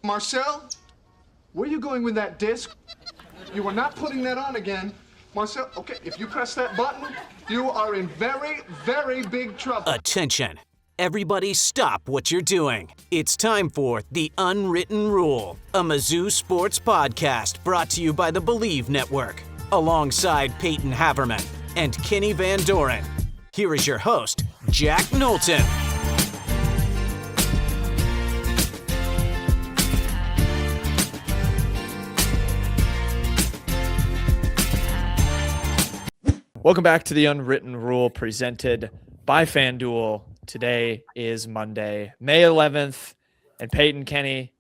Marcel, where are you going with that disc? You are not putting that on again. Marcel, okay, if you press that button, you are in very, very big trouble. Attention. Everybody stop what you're doing. It's time for The Unwritten Rule, a Mizzou sports podcast brought to you by the Believe Network, alongside Payton Haverman and Kenny Van Doren. Here is your host, Jack Knowlton. Welcome back to The Unwritten Rule, presented by FanDuel. Today is Monday, May 11th, and Payton, Kenny,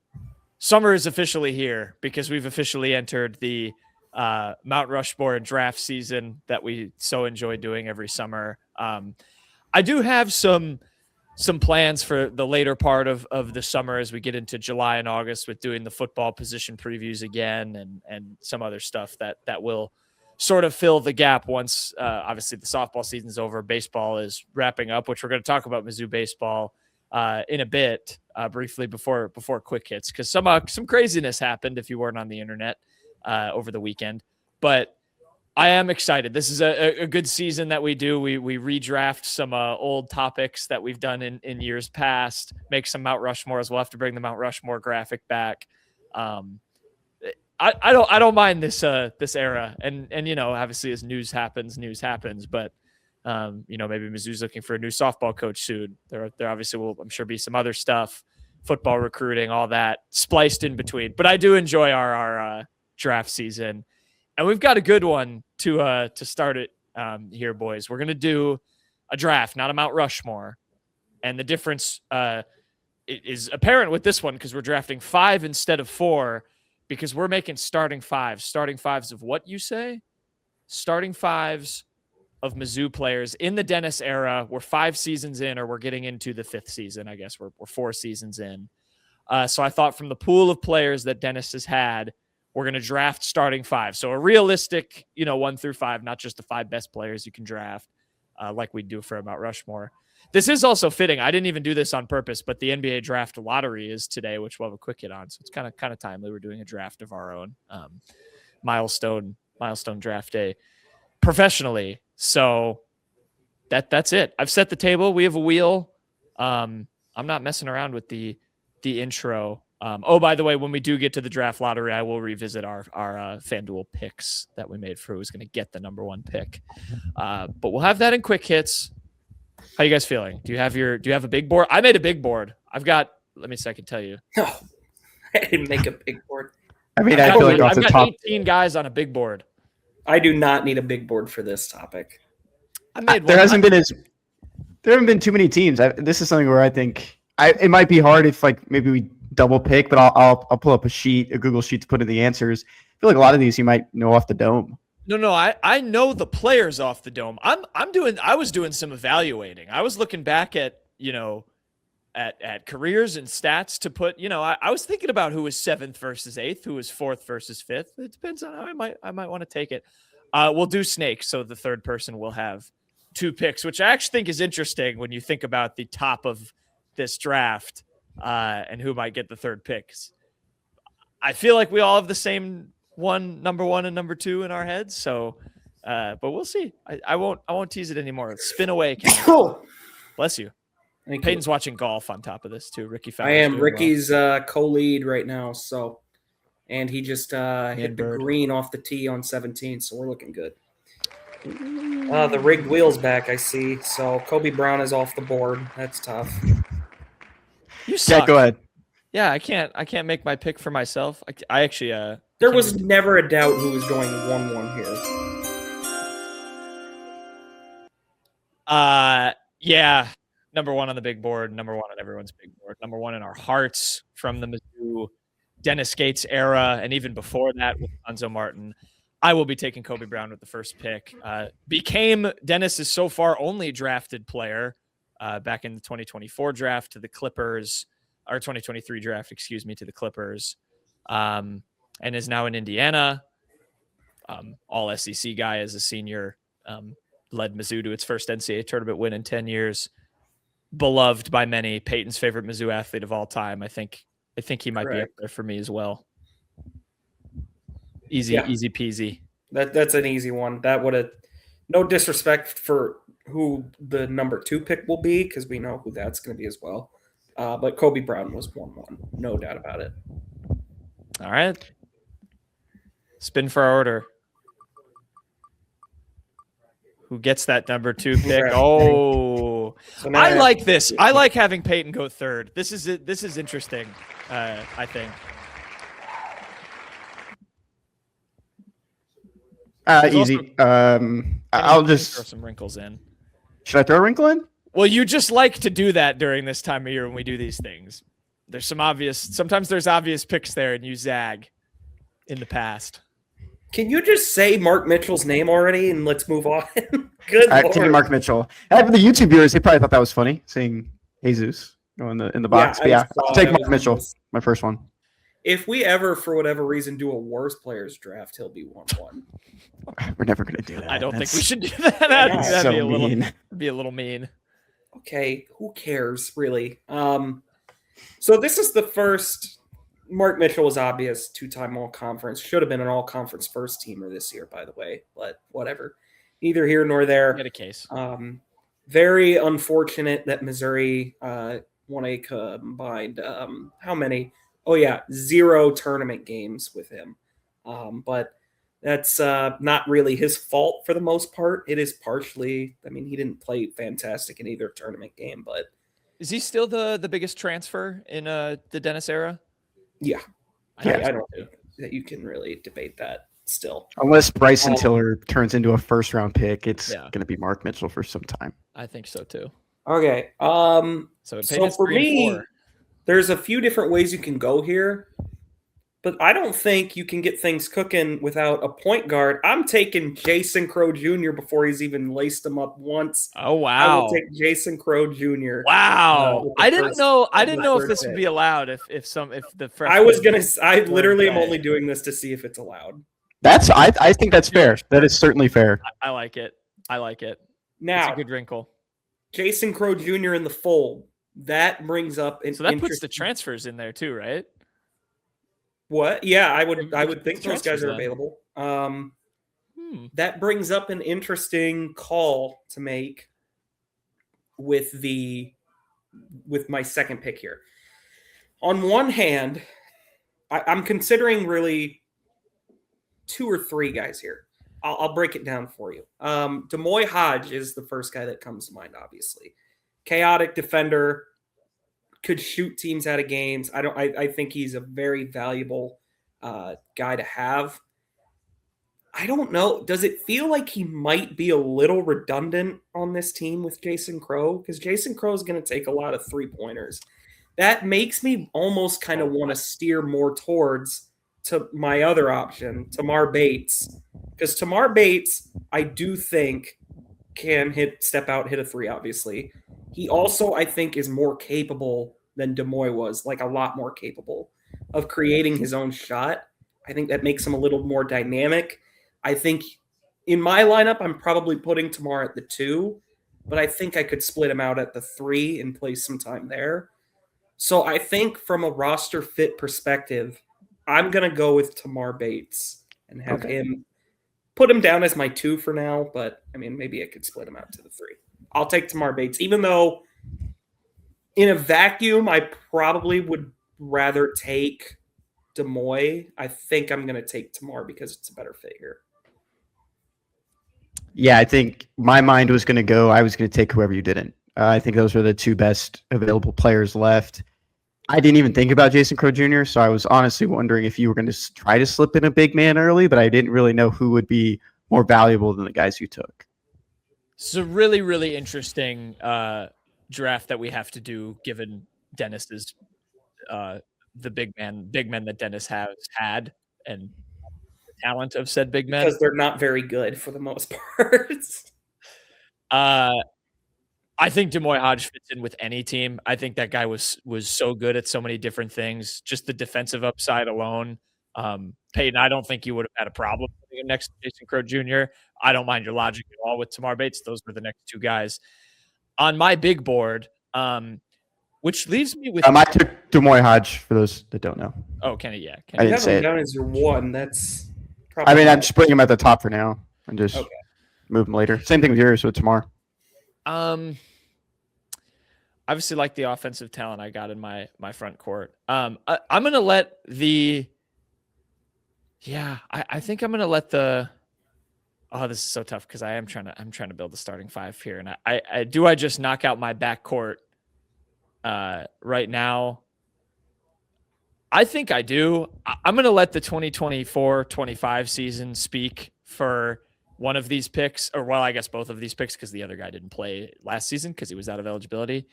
summer is officially here because we've officially entered the Mount Rushmore draft season that we so enjoy doing every summer. I do have some plans for the later part of the summer as we get into July and August with doing the football position previews again and some other stuff that will sort of fill the gap once obviously the softball season's over. Baseball is wrapping up, which we're going to talk about Mizzou baseball in a bit, briefly before quick hits, because some craziness happened if you weren't on the internet over the weekend. But I am excited. This is a good season that we do. We redraft some old topics that we've done in years past, make some Mount Rushmores. We'll have to bring the Mount Rushmore graphic back. I don't mind this era, and you know, obviously as news happens, but you know, maybe Mizzou's looking for a new softball coach soon. There obviously will, I'm sure, be some other stuff, football recruiting, all that spliced in between. But I do enjoy our draft season, and we've got a good one to start it here, boys. We're gonna do a draft, not a Mount Rushmore, and the difference is apparent with this one because we're drafting 5 instead of 4. Because we're making starting fives of what you say? Starting fives of Mizzou players in the Dennis era. We're 5 seasons in, or we're getting into the 5th season. I guess we're 4 seasons in. So I thought from the pool of players that Dennis has had, we're going to draft starting 5. So a realistic, 1 through 5, not just the 5 best players you can draft, like we do for Mount Rushmore. This is also fitting. I didn't even do this on purpose, but the NBA draft lottery is today, which we'll have a quick hit on. So it's kind of timely. We're doing a draft of our own, milestone draft day professionally. So that's it. I've set the table. We have a wheel. I'm not messing around with the intro. By the way, when we do get to the draft lottery, I will revisit our FanDuel picks that we made for who's going to get the number 1 pick. But we'll have that in quick hits. How you guys feeling? Do you have a big board? I made a big board. I've got, let me see, I can tell you. No, I didn't make a big board. I mean, I feel like off I've the got top 18 guys on a big board. I do not need a big board for this topic. There haven't been too many teams. This is something where I think it might be hard if like maybe we double pick, but I'll pull up a Google sheet to put in the answers. I feel like a lot of these you might know off the dome. No, I know the players off the dome. I was doing some evaluating. I was looking back at, at careers and stats to put, I was thinking about who was 7th versus 8th, who was 4th versus 5th. It depends on how I might want to take it. We'll do snakes, so the third person will have 2 picks, which I actually think is interesting when you think about the top of this draft and who might get the third picks. I feel like we all have the same number 1 and number 2 in our heads. So, but we'll see. I won't tease it anymore. Spin away. Bless you. Peyton's watching golf on top of this too. Ricky Fowler's I am. Ricky's well. co-lead right now. So, and he just hit the green off the tee on 17. So we're looking good. The rigged wheel's back, I see. So Kobe Brown is off the board. That's tough. You suck. Yeah, go ahead. Yeah, I can't make my pick for myself. I actually there was never a doubt who was going 1-1 here. Yeah. Number 1 on the big board, number 1 on everyone's big board, number 1 in our hearts from the Mizzou Dennis Gates era, and even before that with Alonzo Martin. I will be taking Kobe Brown with the first pick. Became Dennis's so far only drafted player back in the 2024 draft to the Clippers, or 2023 draft, to the Clippers, and is now in Indiana. All SEC guy as a senior, led Mizzou to its first NCAA tournament win in 10 years. Beloved by many, Peyton's favorite Mizzou athlete of all time. I think I think he might be up Correct. there for me as well. Easy peasy. That's an easy one. That would have no disrespect for who the number 2 pick will be, because we know who that's going to be as well. But Kobe Brown was 1-1, no doubt about it. All right. Spin for our order. Who gets that number 2 pick? Oh, so I like this. I like having Payton go third. This is interesting. I think. Easy. I'll just throw some wrinkles in. Should I throw a wrinkle in? Well, you just like to do that during this time of year when we do these things. There's sometimes there's obvious picks there, and you zag in the past. Can you just say Mark Mitchell's name already and let's move on? Good Lord. Taking Mark Mitchell. For the YouTube viewers, they probably thought that was funny, seeing Jesus go in the box. I'll take Mark Mitchell, my first one. If we ever, for whatever reason, do a worst players draft, he'll be 1-1. We're never going to do that. I don't think we should do that. That'd be a little mean. Okay, who cares, really? So this is the first. Mark Mitchell was obvious, 2-time all-conference. Should have been an all-conference first-teamer this year, by the way. But whatever. Neither here nor there. Get a case. Very unfortunate that Missouri won a combined how many? Oh, yeah, 0 tournament games with him. But that's not really his fault for the most part. It is partially – he didn't play fantastic in either tournament game. But is he still the biggest transfer in the Dennis era? Yeah. I don't think that you can really debate that still. Unless Bryson Tiller turns into a first-round pick, it's going to be Mark Mitchell for some time. I think so, too. Okay. So for me, there's a few different ways you can go here, but I don't think you can get things cooking without a point guard. I'm taking Jason Crow Jr. before he's even laced him up once. Oh, wow. I will take Jason Crow Jr. Wow. I didn't know if this would be allowed if the freshman. I literally am only doing this to see if it's allowed. I think that's fair. That is certainly fair. I like it. Now, it's a good wrinkle. Jason Crow Jr. in the fold. That brings up so that puts the transfers in there too, right? What? Yeah, I would think those guys are available. That brings up an interesting call to make with my second pick here. On one hand, I'm considering really 2 or 3 guys here. I'll break it down for you. Demoy Hodge is the first guy that comes to mind, obviously. Chaotic defender, could shoot teams out of games. I think he's a very valuable guy to have. I don't know. Does it feel like he might be a little redundant on this team with Jason Crow? Because Jason Crow is going to take a lot of 3-pointers. That makes me almost kind of want to steer more towards to my other option, Tamar Bates. Because Tamar Bates, I do think, can step out, hit a 3, obviously. He also, I think, is more capable than Demoy was, like a lot more capable of creating his own shot. I think that makes him a little more dynamic. I think in my lineup, I'm probably putting Tamar at the 2, but I think I could split him out at the 3 and play some time there. So I think from a roster fit perspective, I'm going to go with Tamar Bates and have him put him down as my 2 for now, but maybe I could split him out to the 3. I'll take Tamar Bates, even though in a vacuum, I probably would rather take Demoy. I think I'm going to take Tamar because it's a better fit here. Yeah, I think my mind was going to go. I was going to take whoever you didn't. I think those were the 2 best available players left. I didn't even think about Jason Crow Jr., so I was honestly wondering if you were going to try to slip in a big man early, but I didn't really know who would be more valuable than the guys you took. It's a really, really interesting draft that we have to do, given Dennis's the big men that Dennis has had and the talent of said big men. Because they're not very good for the most part. I think Demoy Hodge fits in with any team. I think that guy was so good at so many different things. Just the defensive upside alone. Payton, I don't think you would have had a problem putting him next to Jason Crow Jr. I don't mind your logic at all with Tamar Bates. Those were the next 2 guys. On my big board, Which leaves me with. I took Demoy Hodge for those that don't know. Oh, Kenny, yeah. I Kenny. didn't have say him it. down as your one. That's I probably mean, I'm just putting him at the top for now and just Okay. move him later. Same thing with yours with Tamar. Obviously like the offensive talent I got in my front court. I'm going to let I think I'm going to let this is so tough because I'm trying to build the starting five here. And I just knock out my backcourt right now? I think I do. I'm going to let the 2024-25 season speak for one of these picks, or well, I guess both of these picks, because the other guy didn't play last season because he was out of eligibility.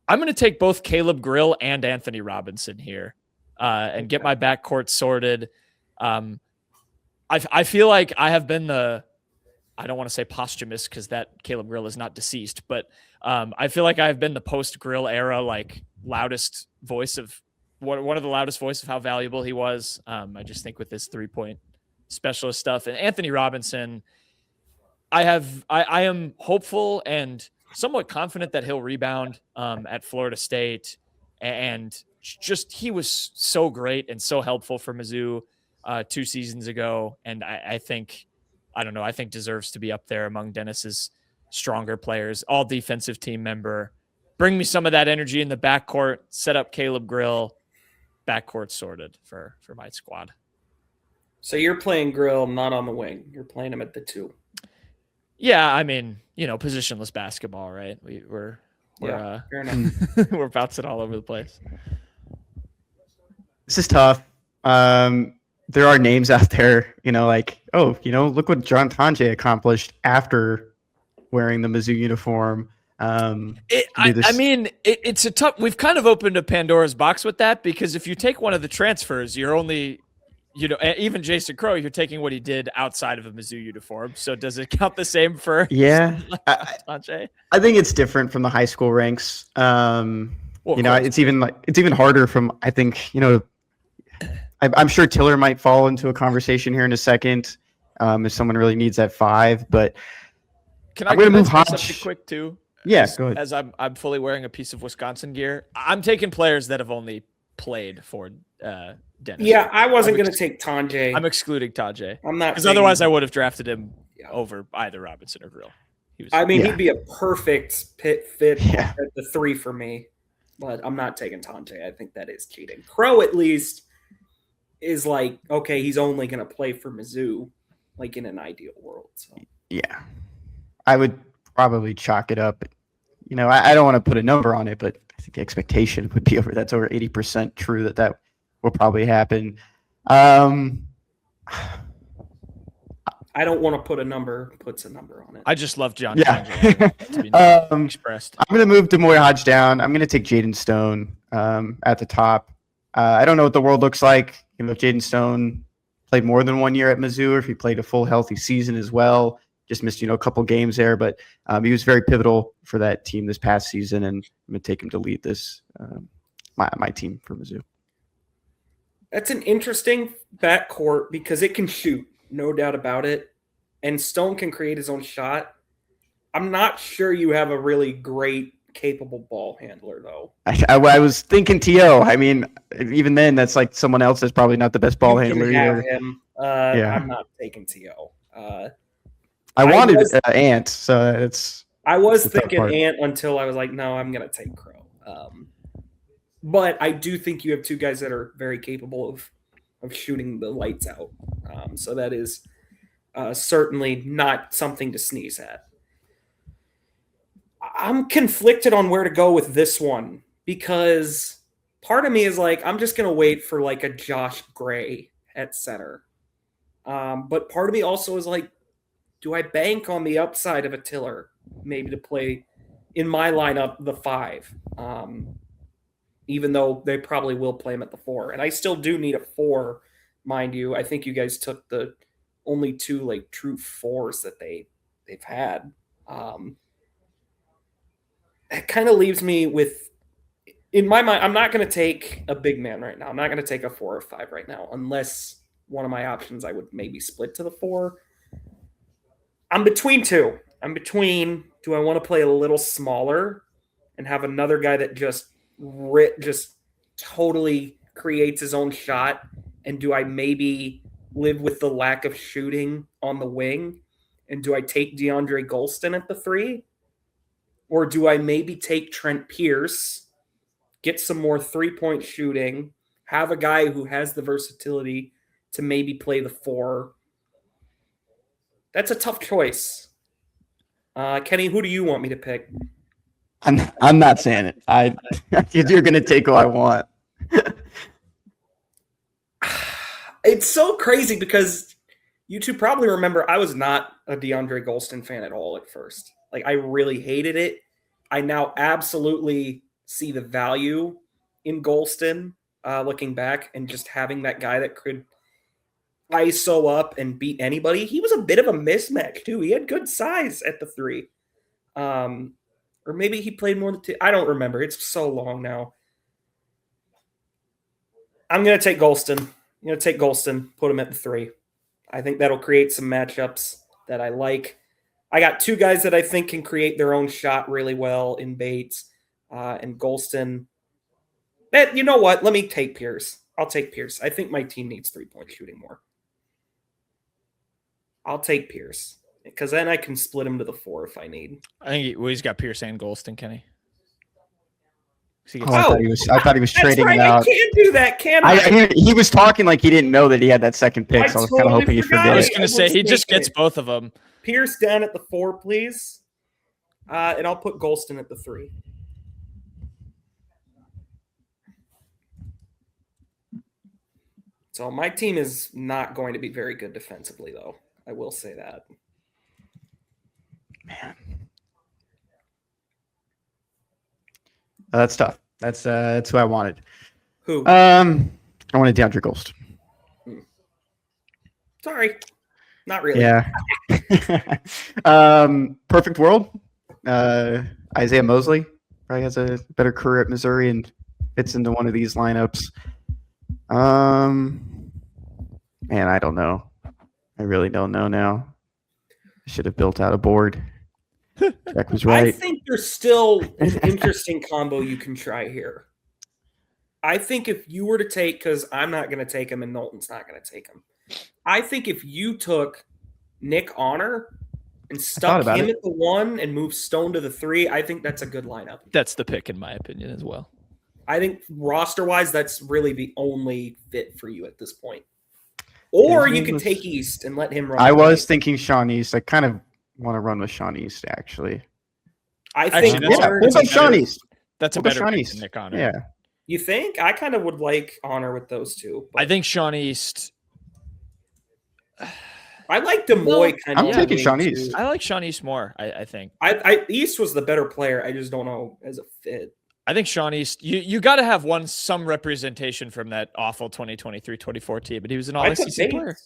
I'm going to take both Caleb Grill and Anthony Robinson here and get my backcourt sorted. I feel like I have been I don't want to say posthumous because that Caleb Grill is not deceased, but I feel like I've been the post-Grill era, like loudest voice of one of the loudest voice of how valuable he was. I just think with this 3-point specialist stuff and Anthony Robinson, I am hopeful and somewhat confident that he'll rebound at Florida State. And just, he was so great and so helpful for Mizzou 2 seasons ago. And I think deserves to be up there among Dennis's stronger players, all defensive team member. Bring me some of that energy in the backcourt, set up Caleb Grill, backcourt sorted for my squad. So you're playing Grill not on the wing. You're playing him at the 2. Yeah, I mean, positionless basketball, right? We're fair enough. we're bouncing all over the place. This is tough. There are names out there, look what John Tonje accomplished after wearing the Mizzou uniform. It's a tough. We've kind of opened a Pandora's box with that, because if you take one of the transfers, you're only, even Jason Crow, you're taking what he did outside of a Mizzou uniform. So does it count the same for? Yeah, Tonje? I think it's different from the high school ranks. It's even harder from. I think I'm sure Tiller might fall into a conversation here in a second if someone really needs that 5. But I'm going to move Hodge quick too. Yeah, go ahead. As I'm fully wearing a piece of Wisconsin gear, I'm taking players that have only played for Dennis. Yeah, I wasn't going to take Tonje. I'm excluding Tonje. I'm not, because otherwise I would have drafted him over either Robinson or Grill. He'd be a perfect fit at the 3 for me, but I'm not taking Tonje. I think that is cheating. Crow at least is like, okay, he's only going to play for Mizzou, like in an ideal world. So yeah, I would probably chalk it up. I don't want to put a number on it, but I think the expectation would be that's over 80% true that will probably happen. I don't want to put a number, puts a number on it. I just love John. Yeah. Expressed. I'm going to move Demoy Hodge down. I'm going to take Jaden Stone at the top. I don't know what the world looks like. If Jaden Stone played more than 1 year at Mizzou, or if he played a full healthy season as well. Just missed, a couple games there, but he was very pivotal for that team this past season, and I'm going to take him to lead this my team for Mizzou. That's an interesting backcourt because it can shoot, no doubt about it, and Stone can create his own shot. I'm not sure you have a really great, capable ball handler, though. I was thinking T.O. I mean, even then, that's like someone else that's probably not the best ball handler either. Him. I'm not taking T.O. I wanted Ant, so it's. I was thinking Ant until I was like, no, I'm going to take Crow. But I do think you have 2 guys that are very capable of shooting the lights out. So that is certainly not something to sneeze at. I'm conflicted on where to go with this one because part of me is like, I'm just going to wait for like a Josh Gray at center. But part of me also is like, do I bank on the upside of a Tiller maybe to play in my lineup the 5? Even though they probably will play him at the 4. And I still do need a 4, mind you. I think you guys took the only 2 like true 4s that they've had. It kind of leaves me with, in my mind, I'm not going to take a big man right now. I'm not going to take a 4 or 5 right now, unless one of my options I would maybe split to the 4. I'm between 2. Do I want to play a little smaller and have another guy that just just totally creates his own shot? And do I maybe live with the lack of shooting on the wing? And do I take DeAndre Golston at the 3? Or do I maybe take Trent Pierce, get some more three-point shooting, have a guy who has the versatility to maybe play the 4? That's a tough choice. Kenny, who do you want me to pick? I'm not saying it. You're going to take who I want. It's so crazy because you two probably remember I was not a DeAndre Golston fan at all at first. Like, I really hated it. I now absolutely see the value in Golston, looking back, and just having that guy that could ISO up and beat anybody. He was a bit of a mismatch, too. He had good size at the 3. Or maybe he played more than 2. I don't remember. It's so long now. I'm going to take Golston. Put him at the 3. I think that'll create some matchups that I like. I got 2 guys that I think can create their own shot really well in Bates and Golston. You know what? Let me take Pierce. I'll take Pierce. I think my team needs 3-point shooting more. I'll take Pierce because then I can split him to the 4 if I need. I think he's got Pierce and Golston, Kenny. I thought he was trading right. it out. I can't do that, can I? He was talking like he didn't know that he had that second pick, so I was kind of hoping he forgot. I was going to say he just gets both of them. Pierce down at the 4, please. And I'll put Golston at the 3. So my team is not going to be very good defensively, though. I will say that. Man. That's tough. That's who I wanted. Who? I wanted DeAndre Golston. Sorry. Not really. Yeah. Perfect world. Isaiah Mosley probably has a better career at Missouri and fits into one of these lineups. Man, I don't know. I really don't know now. I should have built out a board. Jack was right. I think there's still an interesting combo you can try here. I think if you were to take, because I'm not going to take him and Knowlton's not going to take him. I think if you took Nick Honor and stuck him at the 1 and moved Stone to the 3, I think that's a good lineup. That's the pick in my opinion as well. I think roster-wise, that's really the only fit for you at this point. Or you could take East and let him run. I was thinking Sean East. I kind of want to run with Sean East, actually. I think Sean East. That's a better pick than Nick Honor. Yeah. You think? I kind of would like Honor with those 2. I think Sean East. I like DeMoy kind of. I'm taking Sean East. I like Sean East more, I think. East was the better player. I just don't know as a fit. I think Sean East, you got to have some representation from that awful 2023-24 team, but he was an all-SEC player.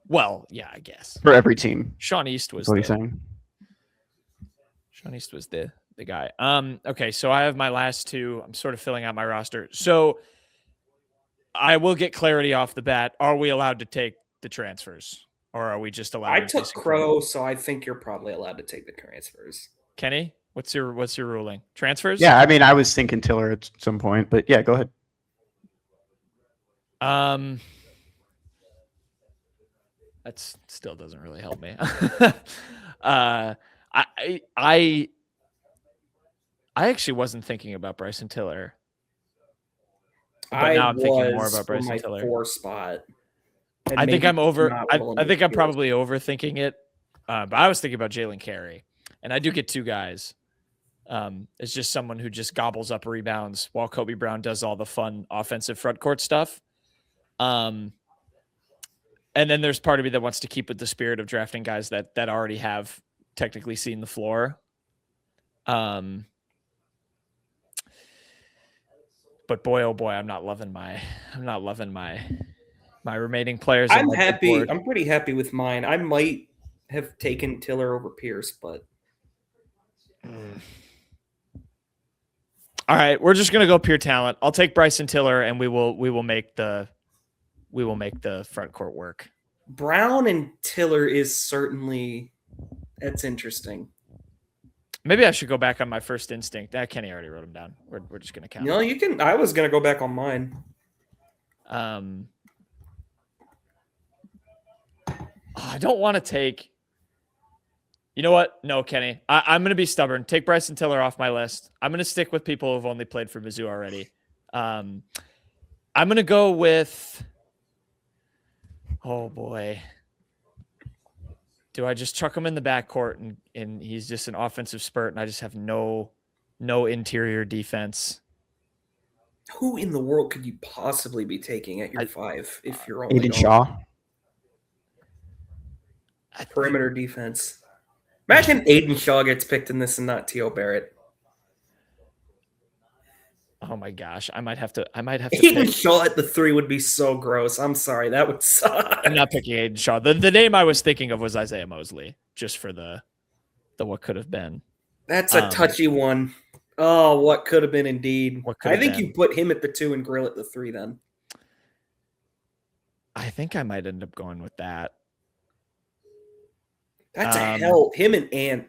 Well, yeah, I guess. For every team. Sean East was what are you saying? Sean East was the guy. Okay, so I have my last 2. I'm sort of filling out my roster. So I will get clarity off the bat. Are we allowed to take the transfers? Or are we just allowed to took Crow, so I think you're probably allowed to take the transfers. Kenny? What's your ruling? Transfers? Yeah, I mean, I was thinking Tiller at some point, but yeah, go ahead. That still doesn't really help me. I actually wasn't thinking about Bryson Tiller. But now I'm thinking more about Bryson Tiller. 4 spot. I think I'm I think I'm probably overthinking it. But I was thinking about Jalen Carey, and I do get 2 guys. It's just someone who just gobbles up rebounds while Kobe Brown does all the fun offensive front court stuff. And then there's part of me that wants to keep with the spirit of drafting guys that already have technically seen the floor. But boy, oh boy, I'm not loving my remaining players. I'm happy. I'm pretty happy with mine. I might have taken Tiller over Pierce, but all right, we're just gonna go pure talent. I'll take Bryson Tiller, and we will make the front court work. Brown and Tiller is certainly that's interesting. Maybe I should go back on my first instinct. Kenny already wrote them down. We're just gonna count. No, you can. I was gonna go back on mine. I don't want to take. You know what? No, Kenny. I'm going to be stubborn. Take Bryson Tiller off my list. I'm going to stick with people who've only played for Mizzou already. I'm going to go with. Oh boy. Do I just chuck him in the backcourt and he's just an offensive spurt and I just have no interior defense? Who in the world could you possibly be taking at your 5 if you're only Aiden Shaw. Perimeter defense. Imagine Aiden Shaw gets picked in this and not T.O. Barrett. Oh my gosh, I might have to. Aiden Shaw at the 3 would be so gross. I'm sorry, that would suck. I'm not picking Aiden Shaw. The name I was thinking of was Isaiah Mosley, just for the what could have been. That's a touchy one. Oh, what could have been indeed. I think you put him at the 2 and Grill at the 3 then. I think I might end up going with that. That's a hell. Him and Ant.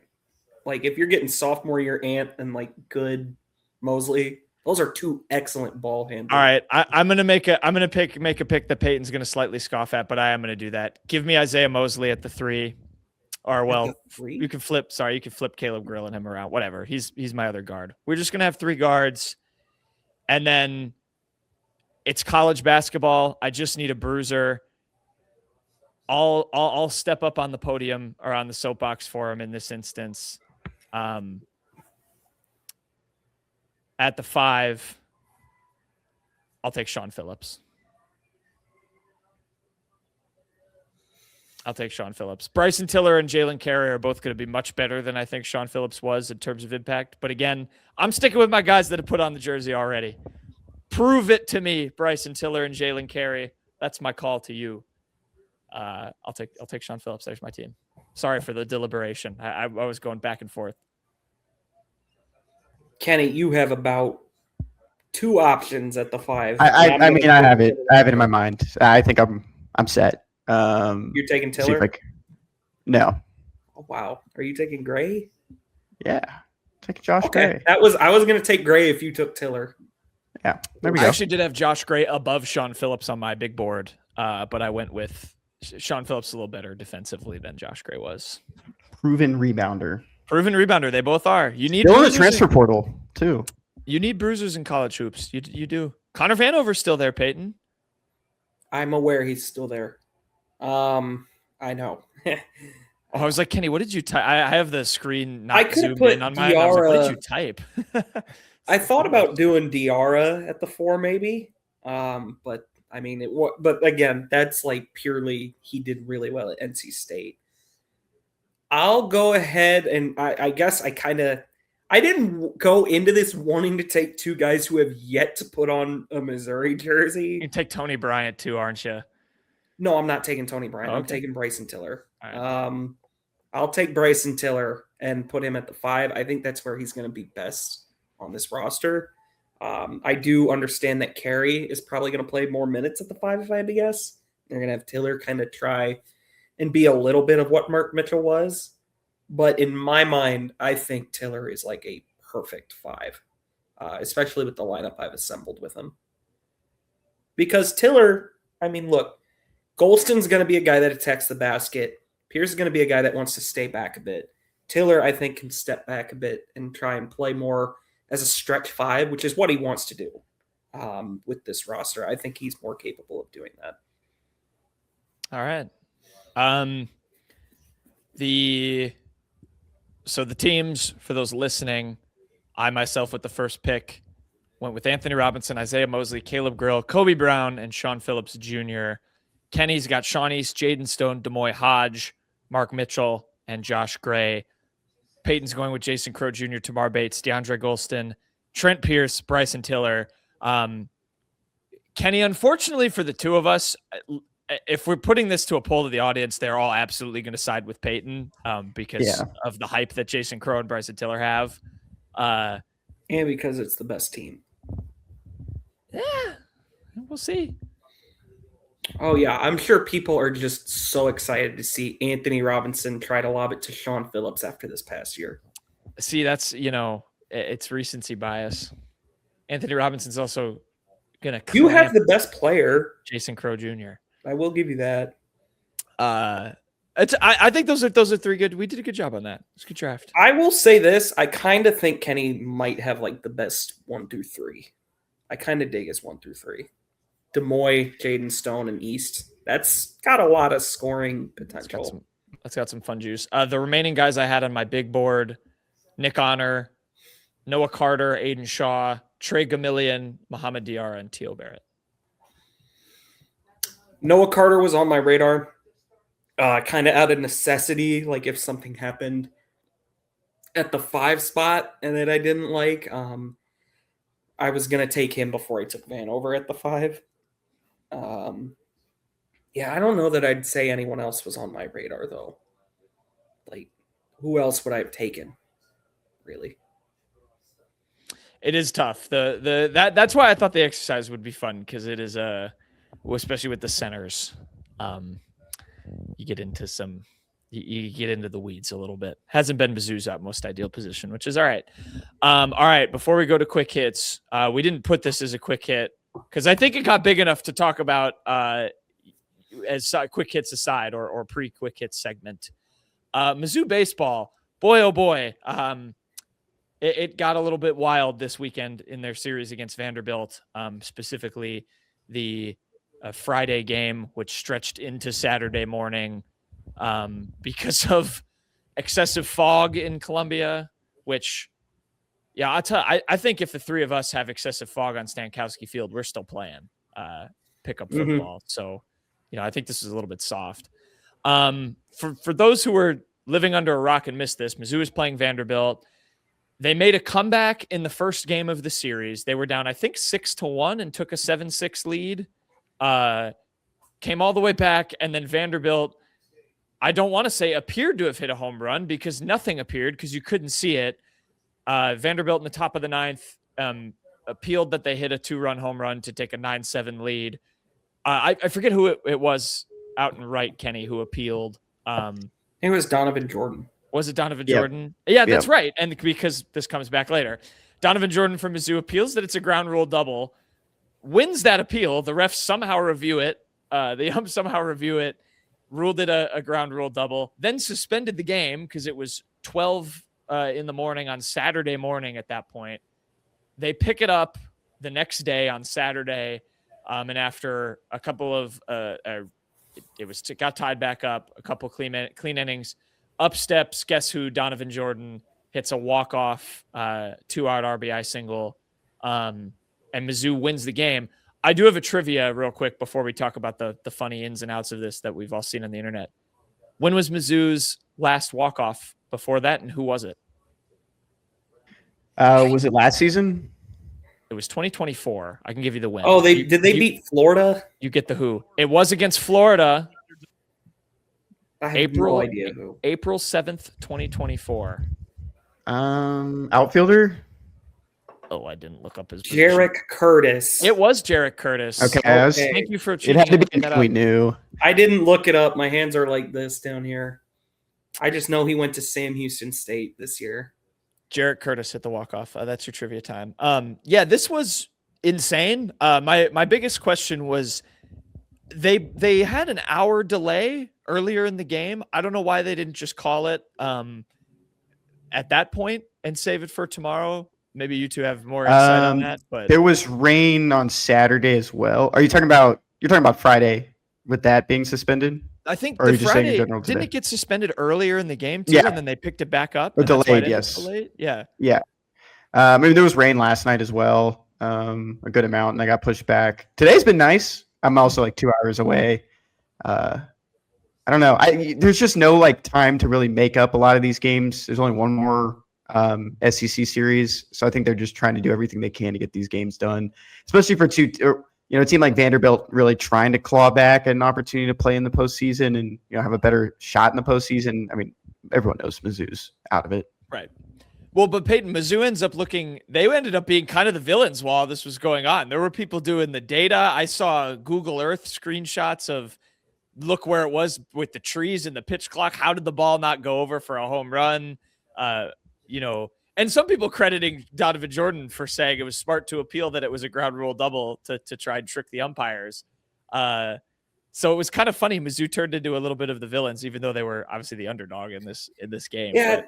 Like, if you're getting sophomore year Ant and, like, good Mosley, those are 2 excellent ball handlers. All right. I'm going to make a pick that Payton's going to slightly scoff at, but I am going to do that. Give me Isaiah Mosley at the 3. Or, well, you can flip Caleb Grill and him around. Whatever. He's my other guard. We're just going to have 3 guards. And then it's college basketball. I just need a bruiser. I'll step up on the podium or on the soapbox for him in this instance. At the 5, I'll take Sean Phillips. Bryson Tiller and Jalen Carey are both going to be much better than I think Sean Phillips was in terms of impact. But again, I'm sticking with my guys that have put on the jersey already. Prove it to me, Bryson Tiller and Jalen Carey. That's my call to you. I'll take Sean Phillips. There's my team. Sorry for the deliberation. I was going back and forth. Kenny, you have about 2 options at the 5. I have it. I have it in my mind. I think I'm set. You're taking Tiller? No. Oh, wow. Are you taking Gray? Yeah. Take Josh Gray. I was going to take Gray if you took Tiller. Yeah. There we go. I actually did have Josh Gray above Sean Phillips on my big board, but I went with Sean Phillips a little better defensively than Josh Gray was. Proven rebounder. They both are. You need still in the transfer portal too. You need bruisers in college hoops. You do. Connor Vanover's still there, Payton. I'm aware he's still there. I know. I was like, Kenny, what did you type? I have the screen not zoomed in on mine. I was like, what did you type? I thought about doing Diarra at the 4 maybe. But I mean, but again, that's like purely he did really well at NC State. I'll go ahead and I guess I didn't go into this wanting to take 2 guys who have yet to put on a Missouri jersey. You can take Tony Bryant too, aren't you? No, I'm not taking Tony Bryant. Okay. I'm taking Bryson Tiller. Right. I'll take Bryson Tiller and put him at the 5. I think that's where he's going to be best on this roster. I do understand that Carey is probably going to play more minutes at the 5 if I had to guess. They're going to have Tiller kind of try and be a little bit of what Mark Mitchell was. But in my mind, I think Tiller is like a perfect 5, especially with the lineup I've assembled with him. Because Tiller, I mean, look, Golston's going to be a guy that attacks the basket. Pierce is going to be a guy that wants to stay back a bit. Tiller, I think, can step back a bit and try and play more as a stretch 5, which is what he wants to do with this roster. I think he's more capable of doing that. All right. So the teams, for those listening, I myself with the first pick went with Anthony Robinson, Isaiah Mosley, Caleb Grill, Kobe Brown, and Sean Phillips Jr. Kenny's got Sean East, Jaden Stone, Demoy Hodge, Mark Mitchell, and Josh Gray. Payton's going with Jason Crow Jr., Tamar Bates, DeAndre Golston, Trent Pierce, Bryson Tiller. Kenny, unfortunately for the 2 of us, if we're putting this to a poll to the audience, they're all absolutely going to side with Payton because of the hype that Jason Crow and Bryson Tiller have. And because it's the best team. Yeah, we'll see. Oh, yeah. I'm sure people are just so excited to see Anthony Robinson try to lob it to Sean Phillips after this past year. See, that's, it's recency bias. Anthony Robinson's also going to You have the best player. Jason Crow Jr. I will give you that. I think those are three good. We did a good job on that. It's a good draft. I will say this. I kind of think Kenny might have like the best 1 through 3. I kind of dig his 1 through 3. DeMoy, Jaden Stone, and East. That's got a lot of scoring potential. That's got some fun juice. The remaining guys I had on my big board: Nick Honor, Noah Carter, Aiden Shaw, Trey Gamillion, Muhammad Diarra, and T.O. Barrett. Noah Carter was on my radar. Kind of out of necessity, like if something happened at the 5 spot and that I didn't like, I was going to take him before I took Vanover at the 5. Yeah, I don't know that I'd say anyone else was on my radar, though. Like, who else would I have taken, really? It is tough. That's why I thought the exercise would be fun, because it is especially with the centers. You get into you get into the weeds a little bit. Hasn't been Mizzou's most ideal position, which is all right. All right, before we go to quick hits, we didn't put this as a quick hit because I think it got big enough to talk about as quick hits aside or pre-quick hits segment. Mizzou baseball, boy, oh boy. It got a little bit wild this weekend in their series against Vanderbilt, specifically the Friday game, which stretched into Saturday morning because of excessive fog in Columbia, which, yeah, I think if the three of us have excessive fog on Stankowski Field, we're still playing pickup football. So, I think this is a little bit soft. For those who were living under a rock and missed this, Mizzou is playing Vanderbilt. They made a comeback in the first game of the series. They were down, I think, 6-1 and took a 7-6 lead. Came all the way back, and then Vanderbilt, I don't want to say appeared to have hit a home run because nothing appeared because you couldn't see it. Vanderbilt in the top of the 9th appealed that they hit a 2-run home run to take a 9-7 lead. I forget who it was out and right, Kenny, who appealed. It was Donovan Jordan. Was it Donovan Jordan? Yeah, that's right. And because this comes back later, Donovan Jordan from Mizzou appeals that it's a ground rule double, wins that appeal. The refs somehow review it. The ump somehow review it, ruled it a ground rule double, then suspended the game because it was 12 in the morning on Saturday morning at that point. They pick it up the next day on Saturday, and after a couple of it got tied back up, a couple clean innings, up steps, guess who? Donovan Jordan hits a walk-off 2-out RBI single, and Mizzou wins the game. I do have a trivia real quick before we talk about the funny ins and outs of this that we've all seen on the internet. When was Mizzou's last walk-off before that, and who was it? Was it last season? It was 2024. I can give you the win. Oh, did they beat Florida? You get the who. It was against Florida. I have no idea who. April 7th, 2024. Outfielder? Oh, I didn't look up his position. Jarek Curtis. It was Jarek Curtis. Okay. Thank you for it had to be we knew. I didn't look it up. My hands are like this down here. I just know he went to Sam Houston State this year. Jarek Curtis hit the walk-off. That's your trivia time. Yeah, this was insane. My biggest question was they had an hour delay earlier in the game. I don't know why they didn't just call it at that point and save it for tomorrow. Maybe you two have more insight on that. But there was rain on Saturday as well. You're talking about Friday with that being suspended? I think or the Friday didn't it get suspended earlier in the game too, yeah. And then they picked it back up. Or delayed, yes. Delayed? Yeah. Yeah. Maybe there was rain last night as well, a good amount, and I got pushed back. Today's been nice. I'm also like 2 hours away. I don't know. There's just no time to really make up a lot of these games. There's only one more SEC series, so I think they're just trying to do everything they can to get these games done, especially for a team like Vanderbilt really trying to claw back an opportunity to play in the postseason and have a better shot in the postseason. I mean, everyone knows Mizzou's out of it, right? Well, but Payton, Mizzou they ended up being kind of the villains while this was going on. There were people doing the data. I saw Google Earth screenshots of look where it was with the trees and the pitch clock. How did the ball not go over for a home run? and some people crediting Donovan Jordan for saying it was smart to appeal that it was a ground rule double to try and trick the umpires. So it was kind of funny. Mizzou turned into a little bit of the villains, even though they were obviously the underdog in this game. Yeah,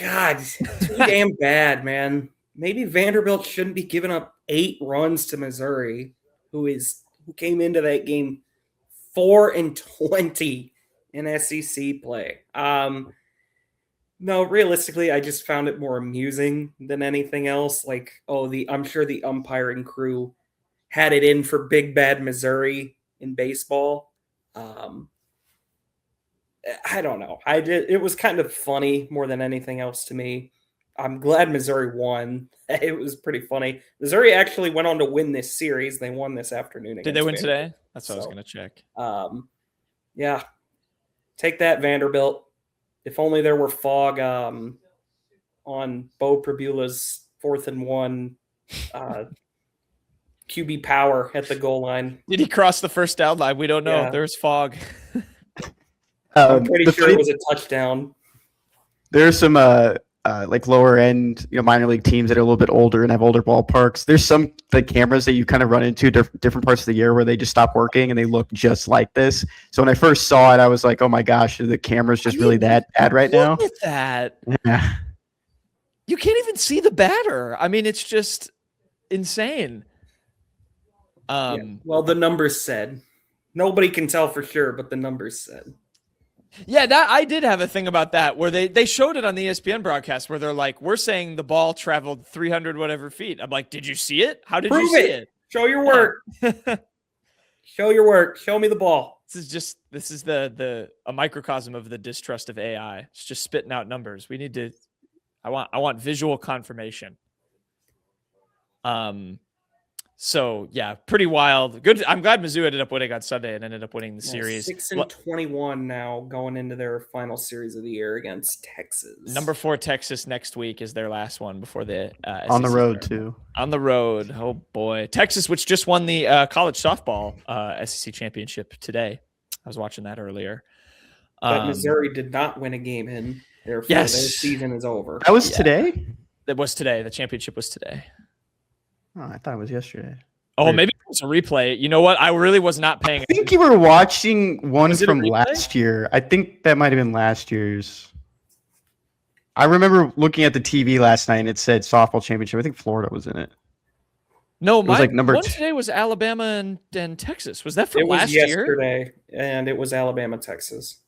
God, too damn bad, man. Maybe Vanderbilt shouldn't be giving up 8 runs to Missouri, who came into that game 4-20 in SEC play. No, realistically, I just found it more amusing than anything else. Like, I'm sure the umpiring crew had it in for big bad Missouri in baseball. I don't know. It was kind of funny more than anything else to me. I'm glad Missouri won. It was pretty funny. Missouri actually went on to win this series. They won this afternoon. Did they win today? That's what I was going to check. Yeah. Take that, Vanderbilt. If only there were fog on Bo Pribula's 4th and 1 QB power at the goal line. Did he cross the first down line? We don't know. Yeah. There's fog. I'm pretty sure it was a touchdown. There's some like lower end, minor league teams that are a little bit older and have older ballparks. There's some cameras that you kind of run into different parts of the year where they just stop working and they look just like this. So when I first saw it, I was like, oh my gosh, are the cameras just really that bad right now? Look at that. Yeah. You can't even see the batter. I mean, it's just insane. Well, the numbers said. Nobody can tell for sure, but the numbers said. Yeah, that I did have a thing about that where they showed it on the ESPN broadcast where they're like, we're saying the ball traveled 300 whatever feet. I'm like, did you see it? How did you see it? Show your work. Show your work. Show me the ball. This is a microcosm of the distrust of AI. It's just spitting out numbers. I want visual confirmation. So yeah, pretty wild. Good. I'm glad Mizzou ended up winning on Sunday and ended up winning the series. 6-21 now, going into their final series of the year against Texas. Number 4 Texas next week is their last one before the on the road too. On the road. Oh boy, Texas, which just won the college softball SEC championship today. I was watching that earlier. But Missouri did not win a game in. Therefore, their season is over. That was today. That was today. The championship was today. Oh, I thought it was yesterday. Oh, maybe it was a replay. You know what? I really was not paying attention. I think you were watching one from last year. I think that might have been last year's. I remember looking at the TV last night and it said softball championship. I think Florida was in it. No, it was like number one today was Alabama and Texas. Was that from last year? It was year? yesterday, and it was Alabama, Texas.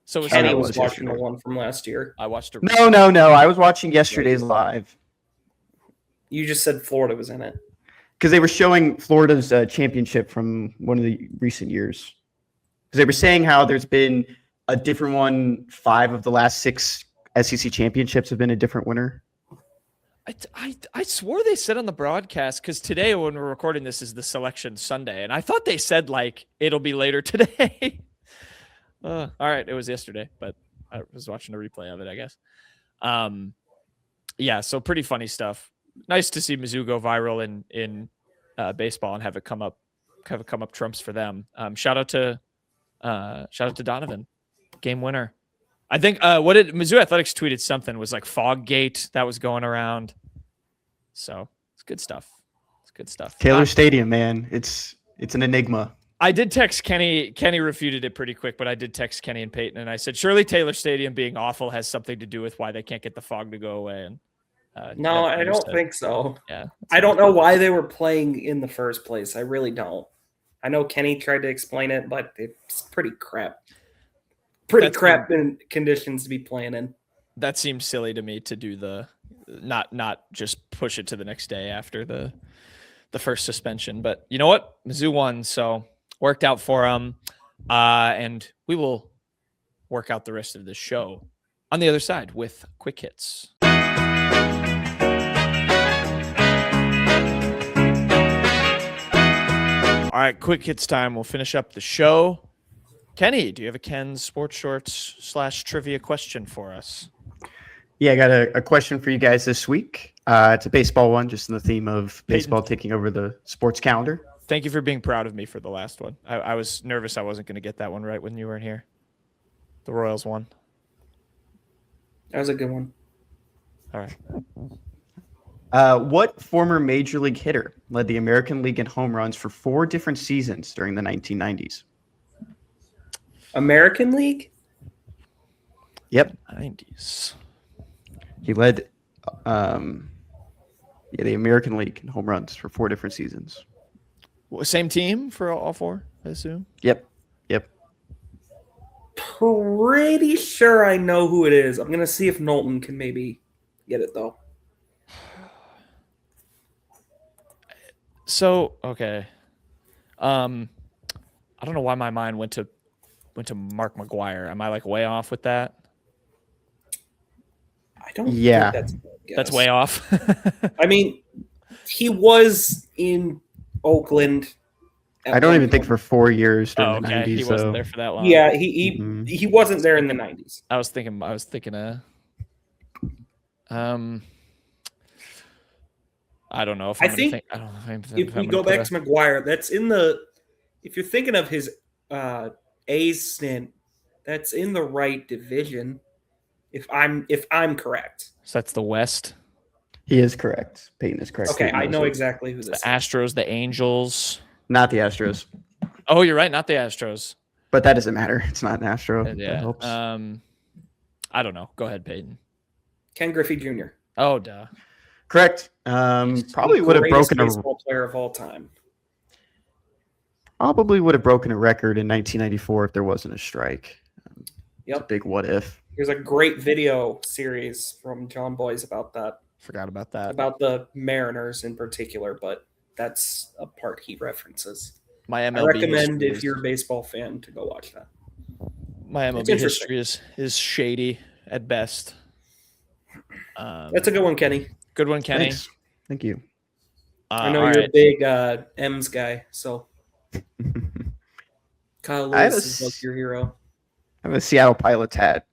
So was Kenny was watching the one from last year. I watched it. No. I was watching yesterday's live. You just said Florida was in it. Because they were showing Florida's championship from one of the recent years. Because they were saying how there's been a different one. 5 of the last 6 SEC championships have been a different winner. I swore they said on the broadcast, because today when we're recording this is the Selection Sunday, and I thought they said like it'll be later today. All right, it was yesterday, but I was watching a replay of it, I guess. Yeah, so pretty funny stuff. Nice to see Mizzou go viral in baseball and have it come up trumps for them. Shout out to Donovan, game winner. I think what did Mizzou Athletics tweeted something was like Foggate that was going around. So it's good stuff. It's good stuff. Taylor Stadium, man, it's an enigma. I did text Kenny. Kenny refuted it pretty quick, but I did text Kenny and Payton, and I said, surely Taylor Stadium being awful has something to do with why they can't get the fog to go away. And no, I don't think so. Yeah, I don't know why they were playing in the first place. I really don't. I know Kenny tried to explain it, but it's pretty crap. In conditions to be playing in. That seems silly to me to do the not just push it to the next day after the first suspension. But you know what? Mizzou won, so worked out for them. And we will work out the rest of the show on the other side with quick hits. All right, quick hits time. We'll finish up the show. Kenny, do you have a Ken's Sports Shorts / trivia question for us? Yeah, I got a question for you guys this week. It's a baseball one, just in the theme of baseball taking over the sports calendar. Thank you for being proud of me for the last one. I was nervous I wasn't going to get that one right when you weren't here. The Royals won. That was a good one. All right. What former major league hitter led the American League in home runs for 4 different seasons during the 1990s? American League? Yep. 90s. He led the American League in home runs for 4 different seasons. Same team for all 4, I assume? Yep. Pretty sure I know who it is. I'm going to see if Knowlton can maybe get it, though. So, okay. I don't know why my mind went to Mark McGuire. Am I like way off with that? I don't think that's way off. I mean, he was in Oakland. I don't even think for 4 years during the 90s. He wasn't there for that long. Yeah, he wasn't there in the 90s. I was thinking I don't know if I think if we go back to McGuire, that's in the. If you're thinking of his A's stint, that's in the right division. If I'm correct, so that's the West. He is correct. Payton is correct. Okay, I know exactly who this is. The Astros, the Angels. Not the Astros. Oh, you're right. Not the Astros. But that doesn't matter. It's not an Astro. Yeah. That helps. I don't know. Go ahead, Payton. Ken Griffey Jr. Oh, duh. Correct. Probably would have broken a baseball player of all time. Probably would have broken a record in 1994 if there wasn't a strike. It's a big what if. There's a great video series from John Boyce about that. Forgot about that. About the Mariners in particular, but that's a part he references. My MLB I recommend if you're a baseball fan to go watch that. My MLB history is shady at best. That's a good one, Kenny. Good one, Kenny. Thanks. Thank you. I know you're a big M's guy, so Kyle Lewis is like your hero. I have a Seattle Pilots hat.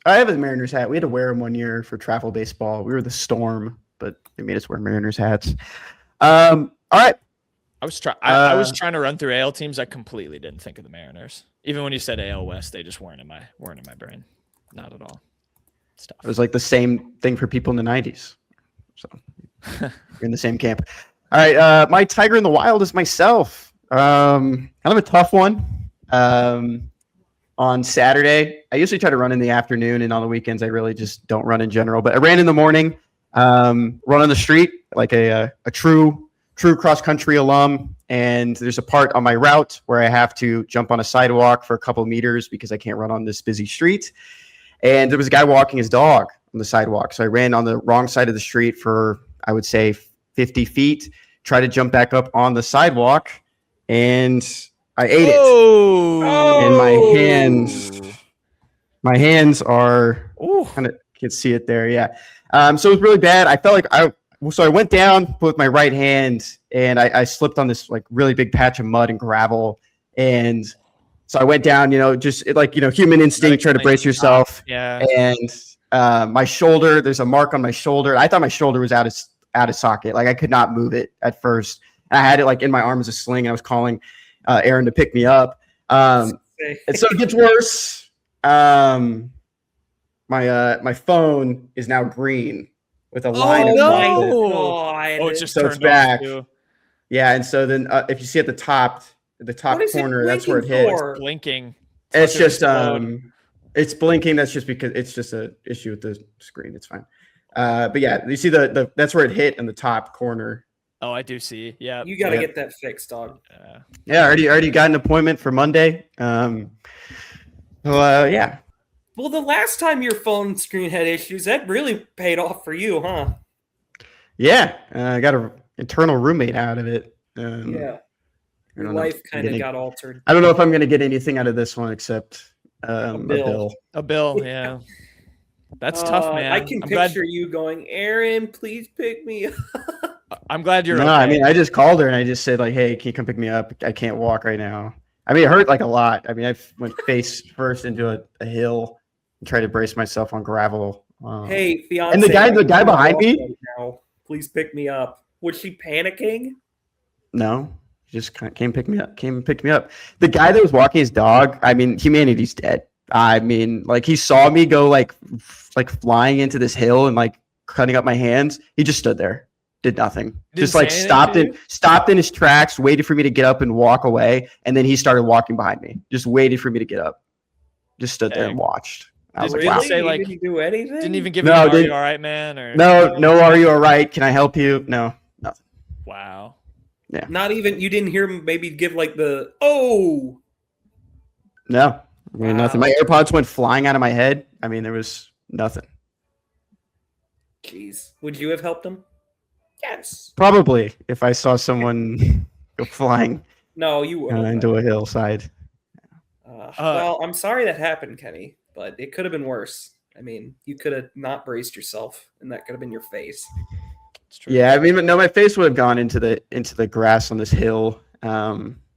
I have a Mariners hat. We had to wear them one year for travel baseball. We were the Storm, but they made us wear Mariners hats. All right. I was trying to run through AL teams. I completely didn't think of the Mariners. Even when you said AL West, they just weren't in my brain. Not at all. Stuff. It was like the same thing for people in the 90s. So you're in the same camp. All right. My Tiger in the Wild is myself. Kind of a tough one. On Saturday, I usually try to run in the afternoon, and on the weekends, I really just don't run in general. But I ran in the morning, run on the street like a true cross-country alum. And there's a part on my route where I have to jump on a sidewalk for a couple of meters because I can't run on this busy street. And there was a guy walking his dog on the sidewalk. So I ran on the wrong side of the street for, I would say, 50 feet, tried to jump back up on the sidewalk, and I ate it. And my hands are kind of, can see it there. Yeah. So it was really bad. I felt like I went down with my right hand, and I slipped on this like really big patch of mud and gravel. And so I went down, human instinct, try to brace yourself. Yeah. And my shoulder, there's a mark on my shoulder. I thought my shoulder was out of socket. Like I could not move it at first. I had it like in my arm as a sling. I was calling Aaron to pick me up. And so it gets worse. My phone is now green with a line. It just turned back. Too. Yeah, and so then if you see at the top corner, that's where it hits. It's blinking. It's just it's blinking. That's just because it's just an issue with the screen. It's fine. But yeah, you see the that's where it hit in the top corner. Oh, I do see. Yeah, you got to get that fixed, dog. Yeah, already got an appointment for Monday. Yeah. Well, the last time your phone screen had issues, that really paid off for you, huh? Yeah, I got an internal roommate out of it. Your life kind of got altered. I don't know if I'm going to get anything out of this one except a bill. A bill, yeah. That's tough, man. I can picture you going, Aaron, please pick me up. I'm glad you're okay. I mean, I just called her and I just said, like, hey, can you come pick me up? I can't walk right now. I mean, it hurt like a lot. I mean, I went face first into a hill and tried to brace myself on gravel. Hey, fiance. And the guy behind me. Now, please pick me up. Was she panicking? No, he just came pick me up. The guy that was walking his dog, I mean, humanity's dead. I mean, like he saw me go like flying into this hill and like cutting up my hands. He just stood there, did nothing. Just say like stopped in his tracks, waited for me to get up and walk away, and then he started walking behind me. Just waited for me to get up. Just stood there and watched. I was Did like, wow. say, like, didn't do anything? Didn't even give you an "Are you all right, man"? Or No. Are you all right? Can I help you? No, nothing. Wow. Yeah. Not even. You didn't hear him maybe give like the oh. No, I mean, nothing. My AirPods went flying out of my head. I mean, there was nothing. Jeez, would you have helped him? Yes. Probably if I saw someone go flying. No, you wouldn't. Into a hillside. Well, I'm sorry that happened, Kenny, but it could have been worse. I mean, you could have not braced yourself, and that could have been your face. It's true. Yeah, I mean, no, my face would have gone into the grass on this hill. It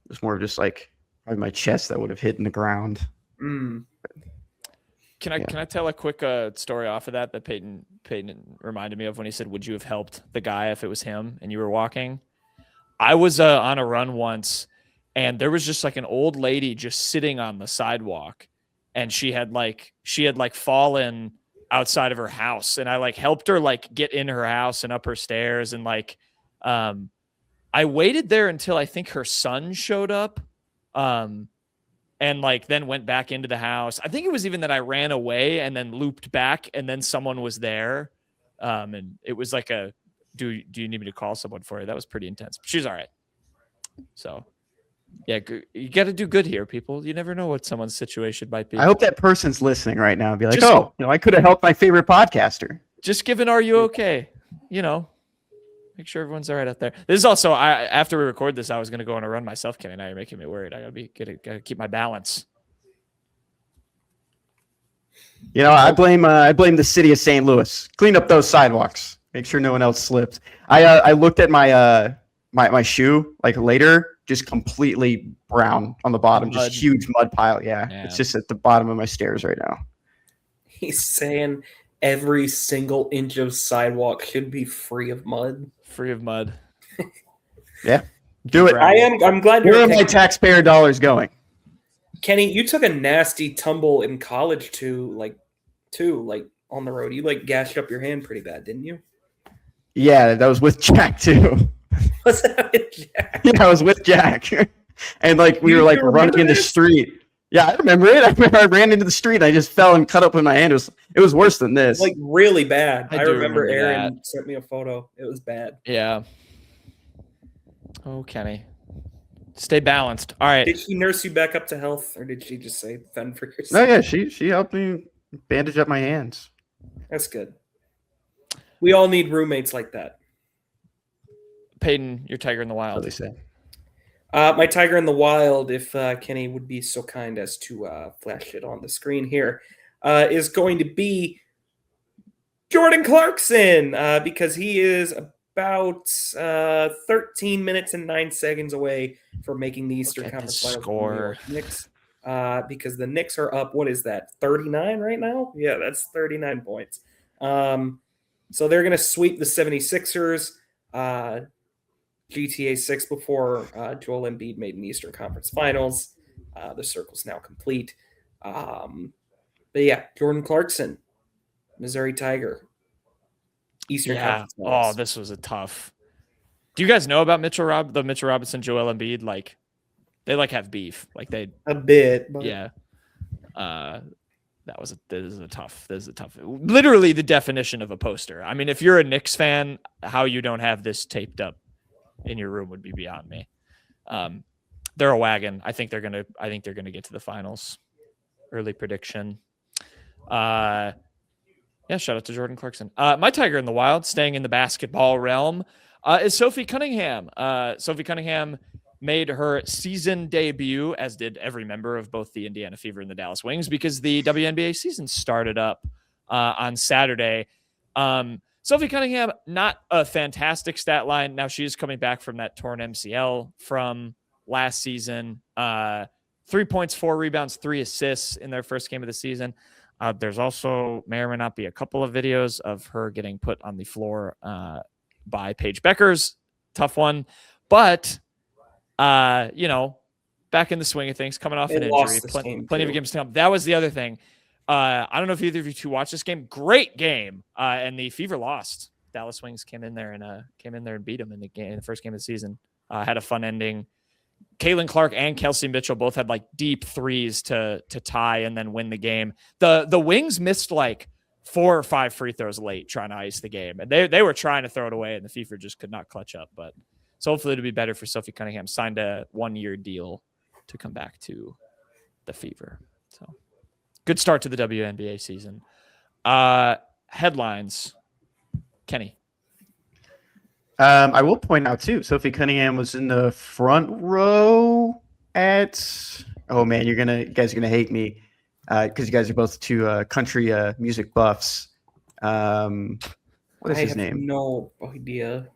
was more of just like probably my chest that would have hit in the ground. Mm. Can I tell a quick story off of that Payton reminded me of when he said, "Would you have helped the guy if it was him and you were walking?" I was on a run once, and there was just like an old lady just sitting on the sidewalk, and she had fallen outside of her house, and I like helped her like get in her house and up her stairs, and like I waited there until I think her son showed up. And like then went back into the house. I think it was even that I ran away and then looped back, and then someone was there. And it was like do you need me to call someone for you? That was pretty intense. But she's all right. So yeah, you got to do good here, people. You never know what someone's situation might be. I hope that person's listening right now and be like, I could have helped my favorite podcaster. Just give an "Are you okay?" Make sure everyone's all right out there. This is also, after we record this, I was going to go on a run myself, Kenny. Now you're making me worried. I gotta keep my balance. I blame the city of St. Louis. Clean up those sidewalks. Make sure no one else slipped. I looked at my my shoe like later, just completely brown on the bottom, just huge mud pile. Yeah, it's just at the bottom of my stairs right now. He's saying every single inch of sidewalk should be free of mud. Free of mud. Yeah, do it. I'm glad you're. Where are my taxpayer dollars going? Kenny, you took a nasty tumble in college too, like on the road. You like gashed up your hand pretty bad, didn't you? Yeah, that was with Jack too. Was that with Jack? Yeah, I was with Jack, and like we were like running in the street. Yeah, I remember it. I ran into the street. And I just fell and cut up in my hand. It was worse than this. Like really bad. I remember Aaron that. sent me a photo. It was bad. Yeah. Oh, Kenny. Stay balanced. All right. Did she nurse you back up to health, or did she just say fend for yourself? No, yeah, she helped me bandage up my hands. That's good. We all need roommates like that. Payton, your Tiger in the Wild. What they say. My Tiger in the Wild, if Kenny would be so kind as to flash it on the screen here, is going to be Jordan Clarkson, because he is about 13 minutes and 9 seconds away from making the Eastern Conference Finals. Score. Knicks, because the Knicks are up, what is that, 39 right now? Yeah, that's 39 points. So they're going to sweep the 76ers. GTA 6 before Joel Embiid made an Eastern Conference Finals. The circle's now complete. But yeah, Jordan Clarkson, Missouri Tiger, Eastern Conference Finals. Oh, this was a tough. Do you guys know about Mitchell Robinson, Joel Embiid? Like, they like have beef. Like they a bit. But... Yeah. This is a tough. Literally the definition of a poster. I mean, if you're a Knicks fan, how you don't have this taped up in your room would be beyond me. They're a wagon. I think they're gonna get to the finals. Early prediction. Shout out to Jordan Clarkson. My Tiger in the Wild, staying in the basketball realm, is Sophie Cunningham. Sophie Cunningham made her season debut, as did every member of both the Indiana Fever and the Dallas Wings, because the WNBA season started up on Saturday. Sophie Cunningham, not a fantastic stat line. Now she is coming back from that torn MCL from last season. 3 points, 4 rebounds, 3 assists in their first game of the season. There's also may or may not be a couple of videos of her getting put on the floor by Paige Beckers. Tough one. But, back in the swing of things, coming off an injury, plenty of games to come. That was the other thing. I don't know if either of you two watched this game. Great game. And the Fever lost. Dallas Wings came in there and beat them in the first game of the season. Had a fun ending. Caitlin Clark and Kelsey Mitchell both had like deep threes to tie and then win the game. The Wings missed like 4 or 5 free throws late trying to ice the game. And they were trying to throw it away and the Fever just could not clutch up. But so hopefully it'll be better for Sophie Cunningham. Signed a 1-year deal to come back to the Fever. So good start to the WNBA season. Headlines. Kenny. I will point out too, Sophie Cunningham was in the front row at. Oh man, you guys are gonna hate me because you guys are both two country music buffs. What is his name? No idea.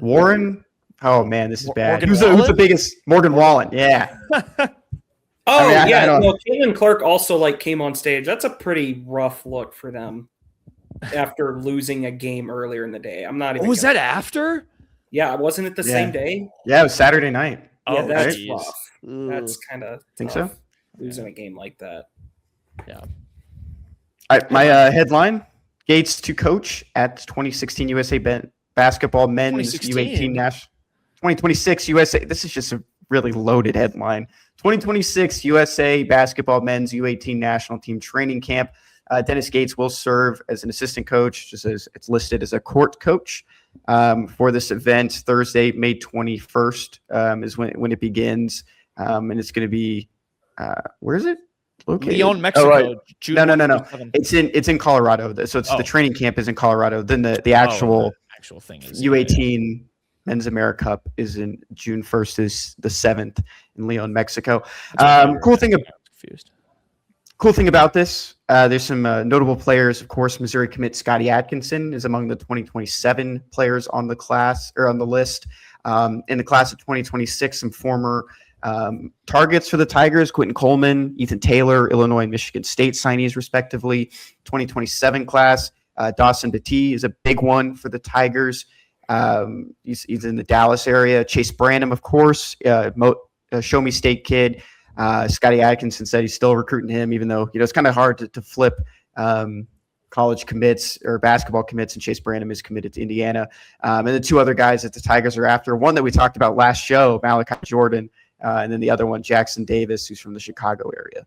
Warren. Oh man, this is bad. Morgan Who's the biggest? Morgan Wallen. Yeah. Caitlin Clark also like came on stage. That's a pretty rough look for them after losing a game earlier in the day. I'm not even. Was that after? Yeah, wasn't it the same day? Yeah, it was Saturday night. Yeah, that's geez. rough. That's kind of think so. Losing a game like that. Yeah. All right, my headline: Gates to coach at 2016 USA basketball men's 2016? U18 national 2026 USA. This is just a really loaded headline. 2026 USA basketball men's U18 national team training camp. Dennis Gates will serve as an assistant coach, just as it's listed as a court coach for this event. Thursday, May 21st is when it begins, and it's going to be where is it located? Leon, Mexico. Oh, right. June No. It's in Colorado. So it's the training camp is in Colorado. Then the actual thing is U18 Men's America Cup is in June 1st. Is the 7th in Leon, Mexico. Cool thing about this, there's some notable players. Of course, Missouri commit Scotty Atkinson is among the 2027 players on the class or on the list. In the class of 2026, some former targets for the Tigers: Quentin Coleman, Ethan Taylor, Illinois and Michigan State signees, respectively. 2027 class, Dawson Beatty is a big one for the Tigers. He's in the Dallas area. Chase Branham, of course, Show Me State kid. Scotty Atkinson said he's still recruiting him, even though it's kind of hard to flip college commits or basketball commits, and Chase Branham is committed to Indiana. And the 2 other guys that the Tigers are after, one that we talked about last show, Malachi Jordan, and then the other one, Jackson Davis, who's from the Chicago area.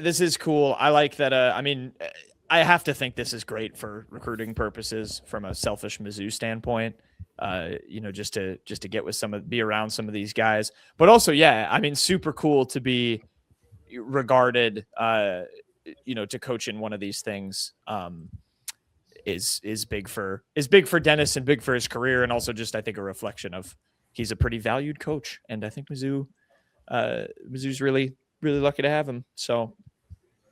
This is cool. I like that. I have to think this is great for recruiting purposes from a selfish Mizzou standpoint. Just to get with be around some of these guys, but also, super cool to be regarded, to coach in one of these things, is big for Dennis and big for his career. And also just, I think, a reflection of he's a pretty valued coach. And I think Mizzou's really, really lucky to have him. So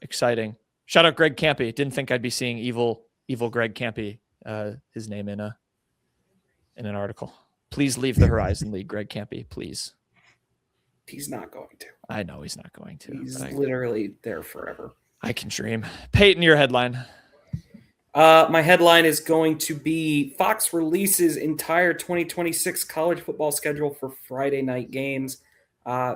exciting. Shout out Greg Campy. Didn't think I'd be seeing evil Greg Campy, his name in an article. Please leave the Horizon League, Greg Campy, please. He's not going to. I know he's not going to. He's literally there forever. I can dream. Payton, your headline. My headline is going to be Fox releases entire 2026 college football schedule for Friday night games.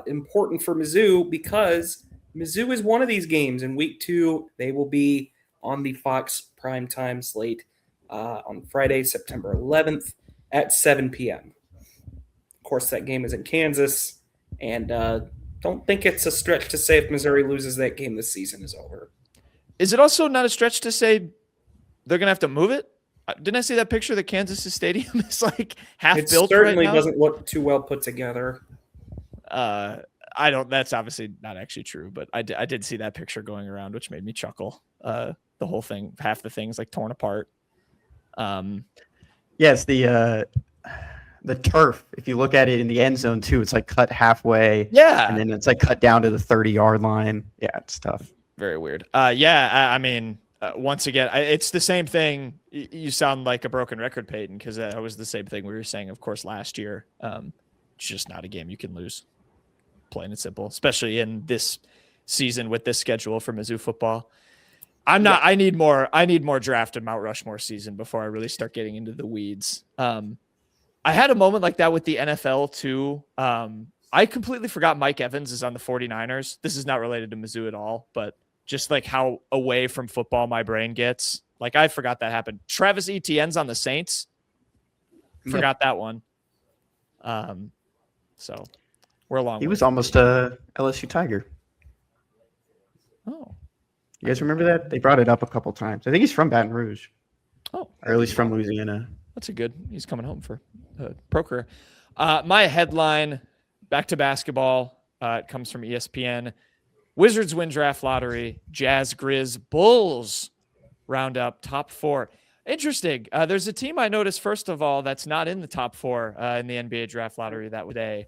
Important for Mizzou because Mizzou is one of these games. In week 2, they will be on the Fox primetime slate on Friday, September 11th. At 7 p.m. Of course, that game is in Kansas, and don't think it's a stretch to say if Missouri loses that game, the season is over. Is it also not a stretch to say they're going to have to move it? Didn't I see that picture that Kansas stadium is like half built right now? It certainly doesn't look too well put together. That's obviously not actually true, but I did see that picture going around, which made me chuckle. The whole thing, half the thing's like torn apart. Yes, the turf, if you look at it in the end zone too, it's like cut halfway. Yeah. And then it's like cut down to the 30-yard line. Yeah, it's tough. Very weird. Once again, it's the same thing. You sound like a broken record, Payton, because that was the same thing we were saying, of course, last year. It's just not a game you can lose, plain and simple, especially in this season with this schedule for Mizzou football. I need more draft and Mount Rushmore season before I really start getting into the weeds. I had a moment like that with the NFL too. I completely forgot Mike Evans is on the 49ers. This is not related to Mizzou at all, but just like how away from football my brain gets. Like I forgot that happened. Travis Etienne's on the Saints. Forgot that one. So we're a long way. He was almost a LSU Tiger. Oh. You guys remember that? They brought it up a couple times. I think he's from Baton Rouge. Oh. Or at least from Louisiana. That's he's coming home for a pro career. My headline, back to basketball, it comes from ESPN. Wizards win draft lottery. Jazz, Grizz, Bulls round up top 4. Interesting. There's a team I noticed, first of all, that's not in the top 4 in the NBA draft lottery that day.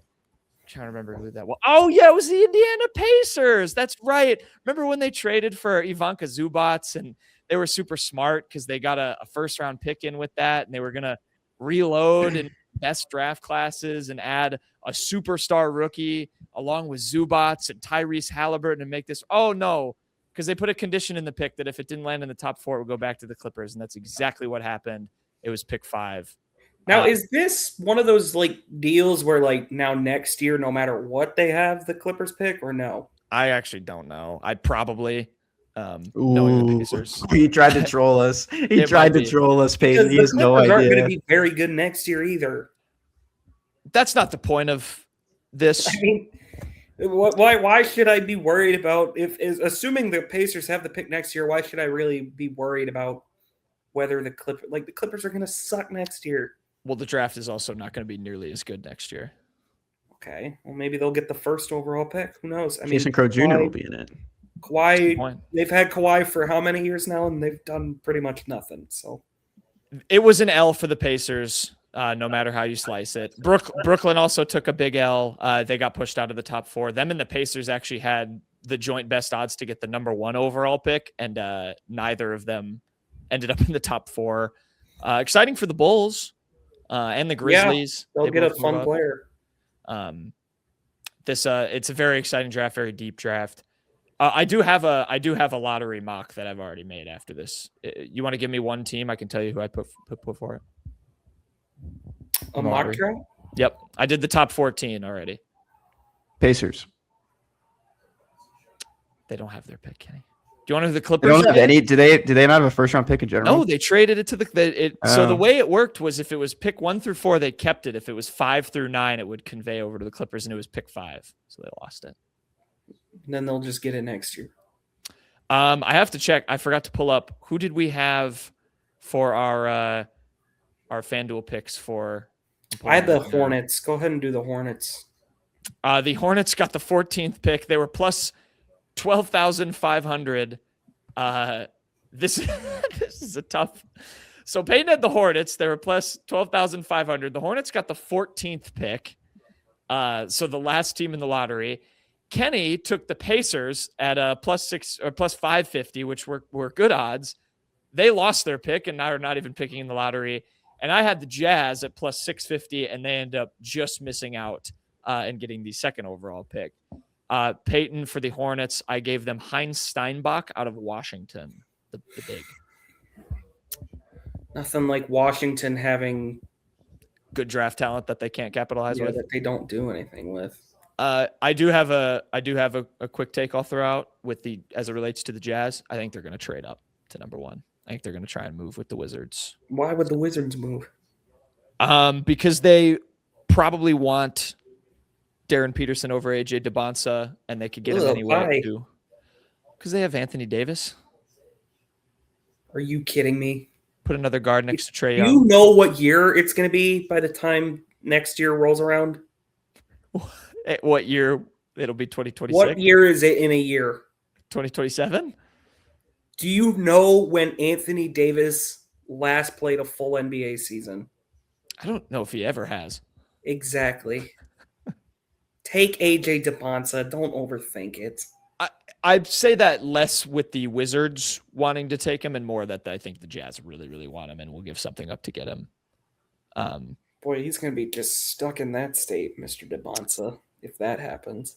I'm trying to remember who that was. Oh, yeah, it was the Indiana Pacers. That's right. Remember when they traded for Ivanka Zubats, and they were super smart because they got a first-round pick in with that, and they were going to reload in best draft classes and add a superstar rookie along with Zubats and Tyrese Halliburton and make this. Oh, no, because they put a condition in the pick that if it didn't land in the top 4, it would go back to the Clippers, and that's exactly what happened. It was pick 5. Now, is this one of those like deals where like now next year, no matter what, they have the Clippers pick or no? I actually don't know. I'd probably knowing the Pacers. He tried to troll us. He tried to troll us, Payton. He has no idea. Aren't going to be very good next year either. That's not the point of this. I mean, why should I be worried about assuming the Pacers have the pick next year? Why should I really be worried about whether the Clippers are going to suck next year? Well, the draft is also not going to be nearly as good next year. Okay. Well, maybe they'll get the first overall pick. Who knows? Jason Crow Jr. will be in it. Kawhi, they've had Kawhi for how many years now, and they've done pretty much nothing. So it was an L for the Pacers, no matter how you slice it. Brooklyn also took a big L. They got pushed out of the top 4. Them and the Pacers actually had the joint best odds to get the number 1 overall pick, and neither of them ended up in the top 4. Exciting for the Bulls. And the Grizzlies. Yeah, they'll get a fun player. It's a very exciting draft, very deep draft. I do have a lottery mock that I've already made after this. You want to give me one team? I can tell you who I put for it. A mock draft? Yep, I did the top 14 already. Pacers. They don't have their pick, Kenny. Do you want to know who the Clippers? They don't have any. Do they not have a first round pick in general? No, they traded it to So the way it worked was if it was pick 1 through 4, they kept it. If it was 5 through 9, it would convey over to the Clippers, and it was pick 5, so they lost it. And then they'll just get it next year. I have to check. I forgot to pull up. Who did we have for our FanDuel picks for? I had the Hornets. Go ahead and do the Hornets. The Hornets got the 14th pick. They were plus 12,500. This is a tough. So Payton had the Hornets. They were plus 12,500. The Hornets got the 14th pick. So the last team in the lottery. Kenny took the Pacers at a +6 or +550, which were good odds. They lost their pick and now are not even picking in the lottery. And I had the Jazz at +650, and they end up just missing out and getting the second overall pick. Payton for the Hornets, I gave them Heinz Steinbach out of Washington, the big. Nothing like Washington having good draft talent that they can't capitalize with. That they don't do anything with. I do have a quick take I'll throw out as it relates to the Jazz. I think they're going to trade up to number 1. I think they're going to try and move with the Wizards. Why would the Wizards move? Because they probably want Darren Peterson over AJ DeBonsa, and they could get him anyway too. Because they have Anthony Davis. Are you kidding me? Put another guard next to Trae Young. You know what year it's going to be by the time next year rolls around? What year? It'll be 2026. What year is it in a year? 2027. Do you know when Anthony Davis last played a full NBA season? I don't know if he ever has. Exactly. Take AJ DeBonsa. Don't overthink it. I'd say that less with the Wizards wanting to take him and more that I think the Jazz really, really want him and will give something up to get him. Boy, he's going to be just stuck in that state, Mr. DeBonsa, if that happens.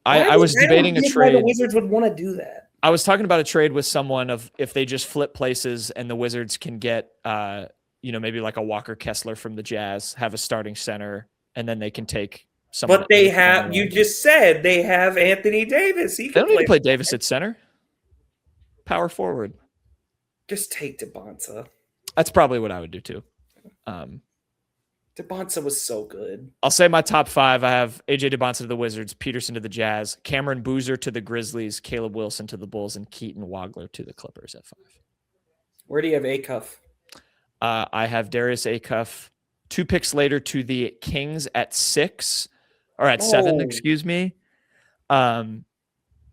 I was debating a trade. Why the Wizards would want to do that. I was talking about a trade with someone of if they just flip places and the Wizards can get, maybe like a Walker Kessler from the Jazz, have a starting center, and then they can take someone. But they have. You just said they have Anthony Davis. He They can don't need to play Davis at center. Power forward. Just take DeBonta. That's probably what I would do too. DeBonta was so good. I'll say my top 5. I have AJ DeBonta to the Wizards, Peterson to the Jazz, Cameron Boozer to the Grizzlies, Caleb Wilson to the Bulls, and Keaton Wagler to the Clippers at 5. Where do you have Acuff? I have Darius Acuff 2 picks later to the Kings at 6 or at 7, excuse me.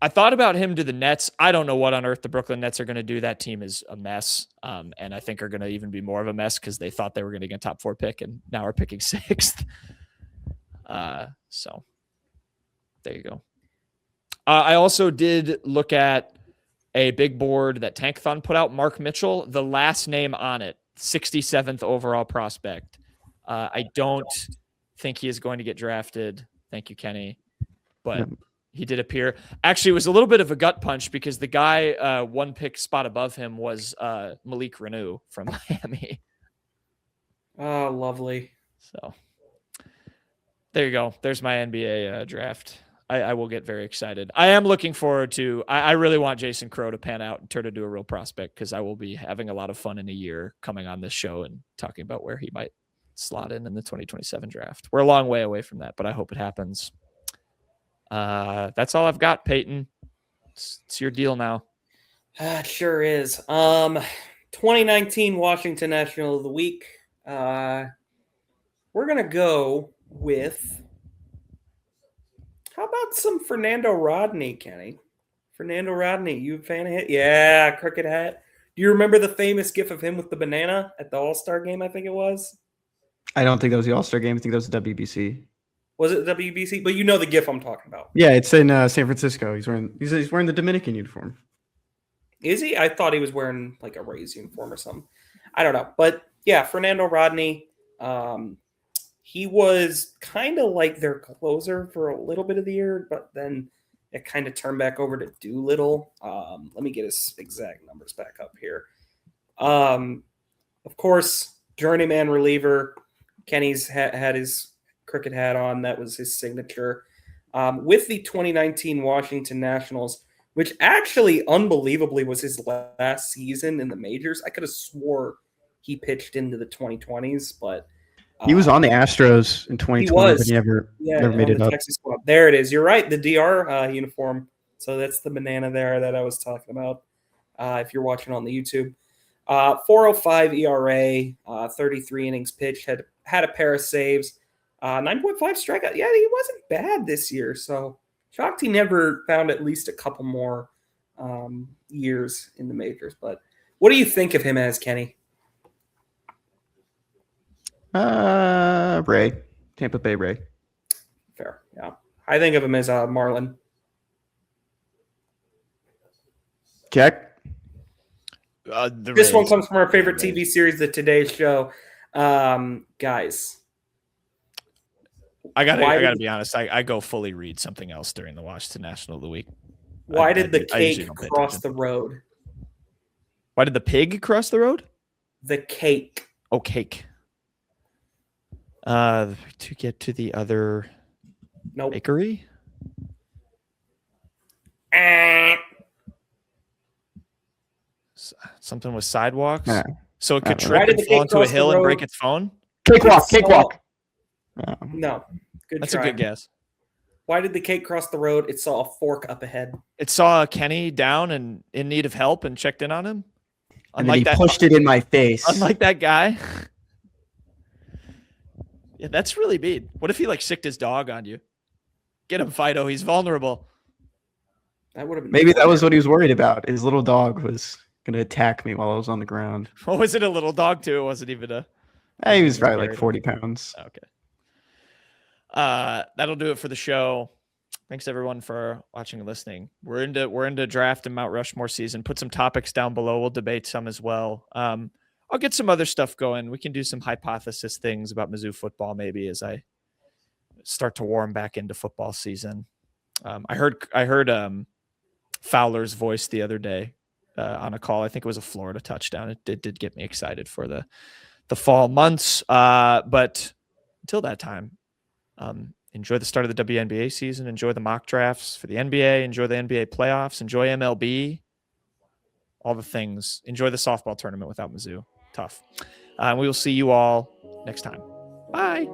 I thought about him to the Nets. I don't know what on earth the Brooklyn Nets are going to do. That team is a mess, and I think are going to even be more of a mess because they thought they were going to get a top 4 pick, and now are picking 6th. So there you go. I also did look at a big board that Tankathon put out. Mark Mitchell, the last name on it, 67th overall prospect. I don't think he is going to get drafted. Thank you, Kenny. But he did appear. Actually, it was a little bit of a gut punch because the guy 1 pick spot above him was Malik Reneau from Miami. Oh, lovely. So there you go. There's my NBA draft. I will get very excited. I am looking forward to, I really want Jason Crow to pan out and turn into a real prospect because I will be having a lot of fun in a year coming on this show and talking about where he might slot in the 2027 draft. We're a long way away from that, but I hope it happens. That's all I've got, Payton. It's your deal now. It sure is. 2019 Washington National of the Week. We're going to go with, how about some Fernando Rodney, Kenny? Fernando Rodney, you a fan of it? Yeah, cricket hat. Do you remember the famous gif of him with the banana at the All-Star game, I think it was? I don't think that was the All-Star game. I think that was the WBC. Was it the WBC? But you know the gif I'm talking about. Yeah, it's in San Francisco. He's wearing the Dominican uniform. Is he? I thought he was wearing like a Rays uniform or something. I don't know. But yeah, Fernando Rodney, he was kind of like their closer for a little bit of the year, but then it kind of turned back over to Doolittle. Let me get his exact numbers back up here. Of course, journeyman reliever. Kenny's had his cricket hat on. That was his signature. With the 2019 Washington Nationals, which actually unbelievably was his last season in the majors. I could have swore he pitched into the 2020s, but he was on the Astros in 2020, but he never made it up. Texas squad. There it is. You're right. The DR uniform. So that's the banana there that I was talking about. If you're watching on the YouTube, 4.05 ERA, 33 innings pitched, had a pair of saves, 9.5 strikeout. Yeah, he wasn't bad this year. So shocked he never found at least a couple more years in the majors. But what do you think of him as, Kenny? Ray. Tampa Bay Ray. Fair, yeah. I think of him as Marlin. Check. This one comes from our favorite TV series, The Today Show. Guys. I gotta be honest. I go fully read something else during the Washington National of the Week. Why did the cake cross the road? Why did the pig cross the road? The cake. Oh, cake. To get to the other bakery? Something with sidewalks? So it could trip and fall into a hill and break its phone? Cakewalk. No. That's a good guess. Why did the cake cross the road? It saw a fork up ahead. It saw Kenny down and in need of help and checked in on him? And then he pushed it in my face. Unlike that guy. Yeah, that's really mean. What if he sicked his dog on you? Get him, Fido. He's vulnerable. That would have been maybe that was what he was worried about. His little dog was going to attack me while I was on the ground. What was it? A little dog too? It wasn't even a. He was probably 40 pounds. Okay. That'll do it for the show. Thanks everyone for watching and listening. We're into draft and Mount Rushmore season. Put some topics down below. We'll debate some as well. I'll get some other stuff going. We can do some hypothesis things about Mizzou football maybe as I start to warm back into football season. I heard Fowler's voice the other day on a call. I think it was a Florida touchdown. It did get me excited for the fall months. But until that time, enjoy the start of the WNBA season. Enjoy the mock drafts for the NBA. Enjoy the NBA playoffs. Enjoy MLB. All the things. Enjoy the softball tournament without Mizzou. Tough. We will see you all next time. Bye.